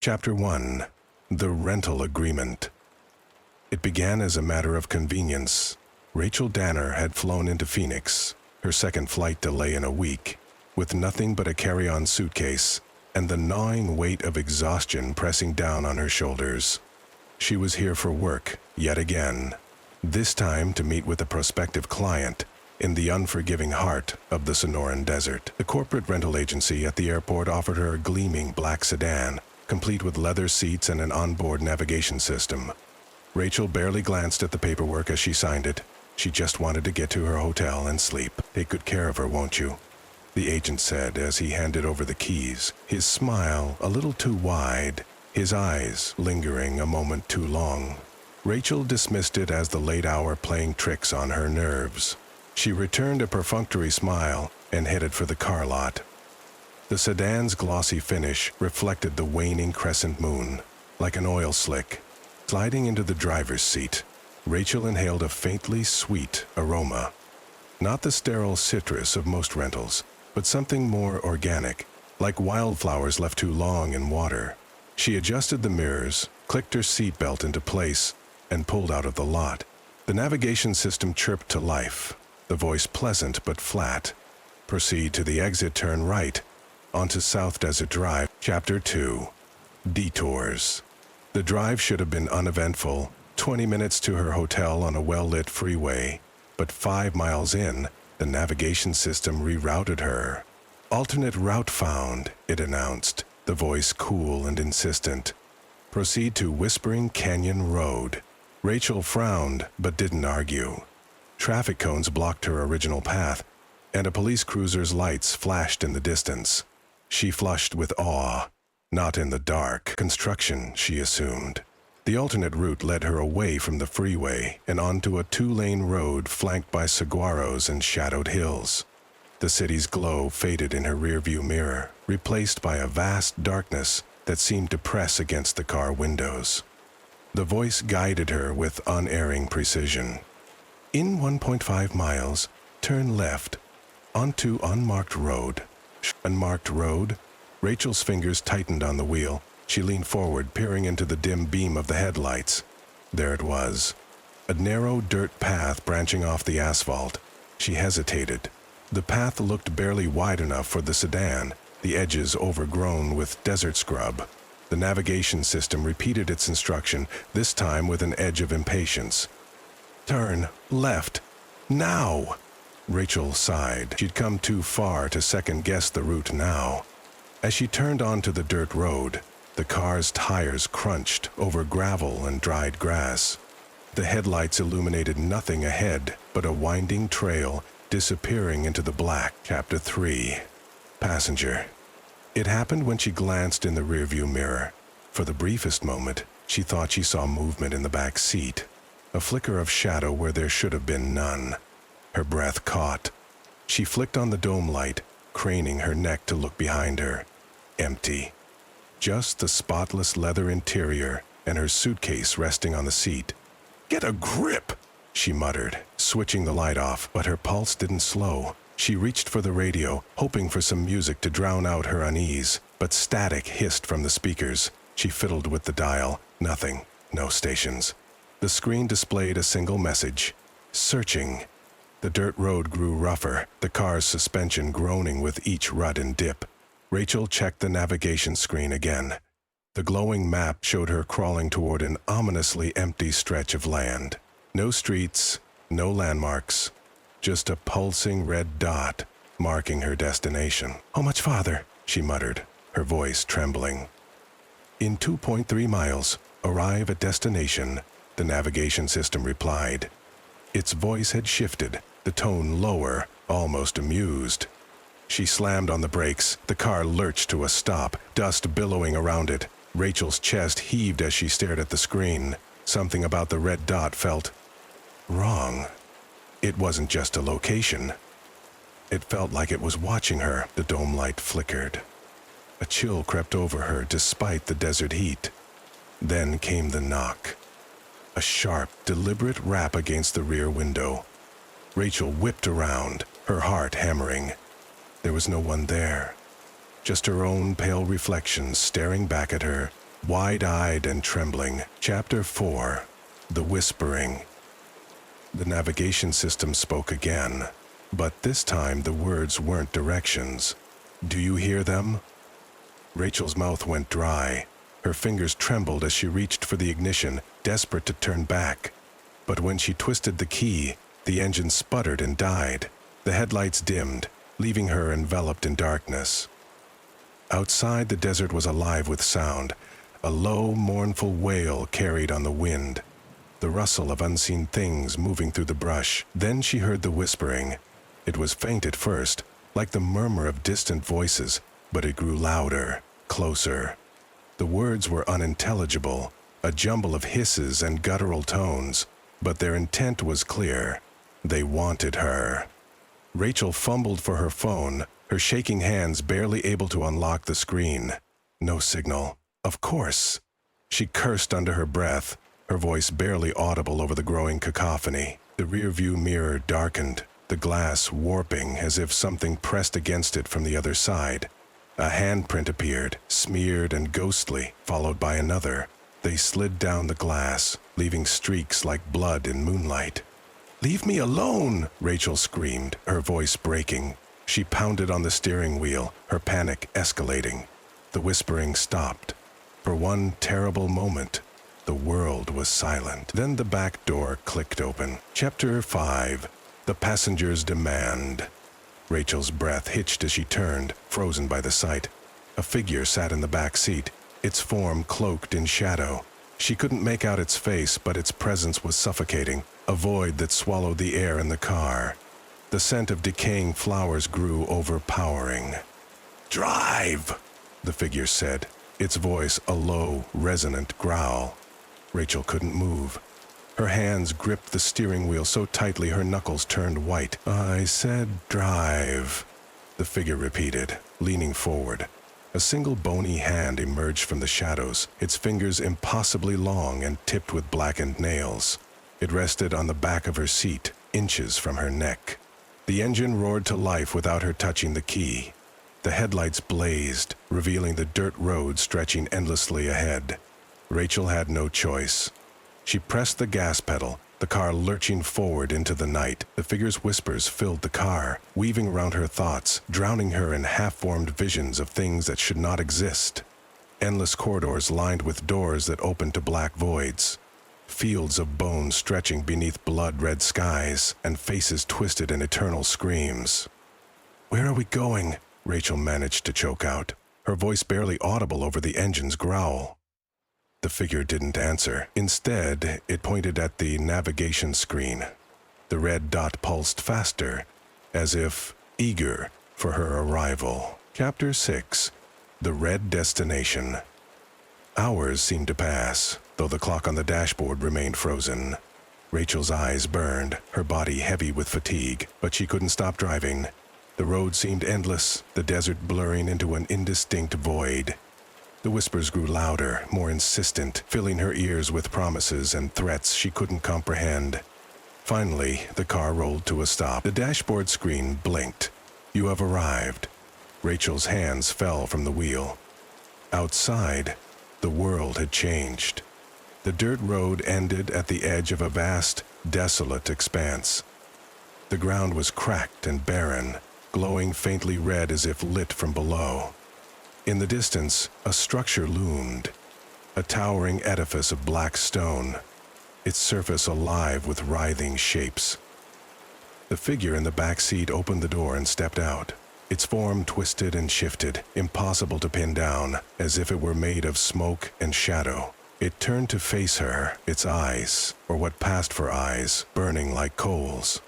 Chapter 1. The Rental Agreement. It began as a matter of convenience. Rachel Danner had flown into Phoenix, her second flight delay in a week, with nothing but a carry-on suitcase and the gnawing weight of exhaustion pressing down on her shoulders. She was here for work, yet again, this time to meet with a prospective client in the unforgiving heart of the Sonoran Desert. The corporate rental agency at the airport offered her a gleaming black sedan, complete with leather seats and an onboard navigation system. Rachel barely glanced at the paperwork as she signed it. She just wanted to get to her hotel and sleep. "Take good care of her, won't you?" the agent said as he handed over the keys, his smile a little too wide, his eyes lingering a moment too long. Rachel dismissed it as the late hour playing tricks on her nerves. She returned a perfunctory smile and headed for the car lot. The sedan's glossy finish reflected the waning crescent moon, like an oil slick. Sliding into the driver's seat, Rachel inhaled a faintly sweet aroma. Not the sterile citrus of most rentals, but something more organic, like wildflowers left too long in water. She adjusted the mirrors, clicked her seatbelt into place, and pulled out of the lot. The navigation system chirped to life, the voice pleasant but flat. "Proceed to the exit, turn right, onto South Desert Drive." Chapter 2. Detours. The drive should have been uneventful, 20 minutes to her hotel on a well-lit freeway, but 5 miles in, the navigation system rerouted her. "Alternate route found," it announced, the voice cool and insistent. "Proceed to Whispering Canyon Road." Rachel frowned, but didn't argue. Traffic cones blocked her original path, and a police cruiser's lights flashed in the distance. She flushed with awe. Not in the dark. Construction, she assumed. The alternate route led her away from the freeway and onto a 2-lane road flanked by saguaros and shadowed hills. The city's glow faded in her rearview mirror, replaced by a vast darkness that seemed to press against the car windows. The voice guided her with unerring precision. "In 1.5 miles, turn left, onto unmarked road." Unmarked road? Rachel's fingers tightened on the wheel. She leaned forward, peering into the dim beam of the headlights. There it was, a narrow dirt path branching off the asphalt. She hesitated. The path looked barely wide enough for the sedan, the edges overgrown with desert scrub. The navigation system repeated its instruction, this time with an edge of impatience. "Turn left, now!" Rachel sighed. She'd come too far to second-guess the route now. As she turned onto the dirt road, the car's tires crunched over gravel and dried grass. The headlights illuminated nothing ahead but a winding trail disappearing into the black. Chapter 3. Passenger. It happened when she glanced in the rearview mirror. For the briefest moment, she thought she saw movement in the back seat, a flicker of shadow where there should have been none. Her breath caught. She flicked on the dome light, craning her neck to look behind her. Empty. Just the spotless leather interior and her suitcase resting on the seat. "Get a grip!" she muttered, switching the light off, but her pulse didn't slow. She reached for the radio, hoping for some music to drown out her unease, but static hissed from the speakers. She fiddled with the dial. Nothing. No stations. The screen displayed a single message. "Searching." The dirt road grew rougher, the car's suspension groaning with each rut and dip. Rachel checked the navigation screen again. The glowing map showed her crawling toward an ominously empty stretch of land. No streets, no landmarks, just a pulsing red dot marking her destination. "How much farther?" she muttered, her voice trembling. "In 2.3 miles, arrive at destination," the navigation system replied. Its voice had shifted, the tone lower, almost amused. She slammed on the brakes. The car lurched to a stop, dust billowing around it. Rachel's chest heaved as she stared at the screen. Something about the red dot felt wrong. It wasn't just a location. It felt like it was watching her. The dome light flickered. A chill crept over her despite the desert heat. Then came the knock. A sharp, deliberate rap against the rear window. Rachel whipped around, her heart hammering. There was no one there. Just her own pale reflection staring back at her Wide-eyed and trembling. Chapter 4. The Whispering. The navigation system spoke again, but this time the words weren't directions. "Do you hear them?" Rachel's mouth went dry. Her fingers trembled as she reached for the ignition, desperate to turn back. But when she twisted the key, the engine sputtered and died. The headlights dimmed, leaving her enveloped in darkness. Outside, the desert was alive with sound. A low, mournful wail carried on the wind. The rustle of unseen things moving through the brush. Then she heard the whispering. It was faint at first, like the murmur of distant voices, but it grew louder, closer. The words were unintelligible, a jumble of hisses and guttural tones, but their intent was clear. They wanted her. Rachel fumbled for her phone, her shaking hands barely able to unlock the screen. No signal. Of course. She cursed under her breath, her voice barely audible over the growing cacophony. The rearview mirror darkened, the glass warping as if something pressed against it from the other side. A handprint appeared, smeared and ghostly, followed by another. They slid down the glass, leaving streaks like blood in moonlight. "Leave me alone!" Rachel screamed, her voice breaking. She pounded on the steering wheel, her panic escalating. The whispering stopped. For one terrible moment, the world was silent. Then the back door clicked open. Chapter 5. The Passenger's Demand. Rachel's breath hitched as she turned, frozen by the sight. A figure sat in the back seat, its form cloaked in shadow. She couldn't make out its face, but its presence was suffocating, a void that swallowed the air in the car. The scent of decaying flowers grew overpowering. "Drive!" the figure said, its voice a low, resonant growl. Rachel couldn't move. Her hands gripped the steering wheel so tightly her knuckles turned white. "I said drive," the figure repeated, leaning forward. A single bony hand emerged from the shadows, its fingers impossibly long and tipped with blackened nails. It rested on the back of her seat, inches from her neck. The engine roared to life without her touching the key. The headlights blazed, revealing the dirt road stretching endlessly ahead. Rachel had no choice. She pressed the gas pedal, the car lurching forward into the night. The figure's whispers filled the car, weaving around her thoughts, drowning her in half-formed visions of things that should not exist. Endless corridors lined with doors that opened to black voids. Fields of bone stretching beneath blood-red skies, and faces twisted in eternal screams. "Where are we going?" Rachel managed to choke out, her voice barely audible over the engine's growl. The figure didn't answer. Instead, it pointed at the navigation screen. The red dot pulsed faster, as if eager for her arrival. Chapter 6. The Red Destination. Hours seemed to pass, though the clock on the dashboard remained frozen. Rachel's eyes burned, her body heavy with fatigue, but she couldn't stop driving. The road seemed endless, the desert blurring into an indistinct void. The whispers grew louder, more insistent, filling her ears with promises and threats she couldn't comprehend. Finally, the car rolled to a stop. The dashboard screen blinked. "You have arrived." Rachel's hands fell from the wheel. Outside, the world had changed. The dirt road ended at the edge of a vast, desolate expanse. The ground was cracked and barren, glowing faintly red as if lit from below. In the distance, a structure loomed, a towering edifice of black stone, its surface alive with writhing shapes. The figure in the back seat opened the door and stepped out. Its form twisted and shifted, impossible to pin down, as if it were made of smoke and shadow. It turned to face her, its eyes, or what passed for eyes, burning like coals.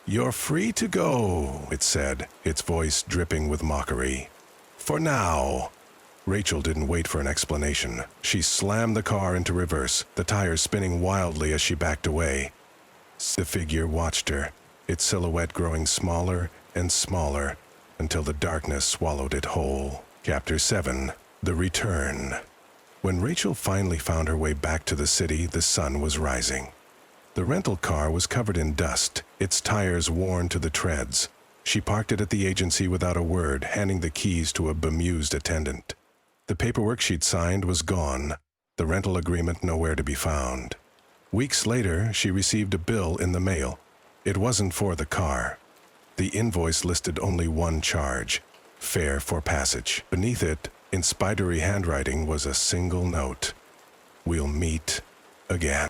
"You're free to go," it said, its voice dripping with mockery. "For now." Rachel didn't wait for an explanation. She slammed the car into reverse, the tires spinning wildly as she backed away. The figure watched her, its silhouette growing smaller and smaller until the darkness swallowed it whole. Chapter 7. The Return. When Rachel finally found her way back to the city, the sun was rising. The rental car was covered in dust, its tires worn to the treads. She parked it at the agency without a word, handing the keys to a bemused attendant. The paperwork she'd signed was gone, the rental agreement nowhere to be found. Weeks later, she received a bill in the mail. It wasn't for the car. The invoice listed only one charge: fare for passage. Beneath it, in spidery handwriting, was a single note: "We'll meet again."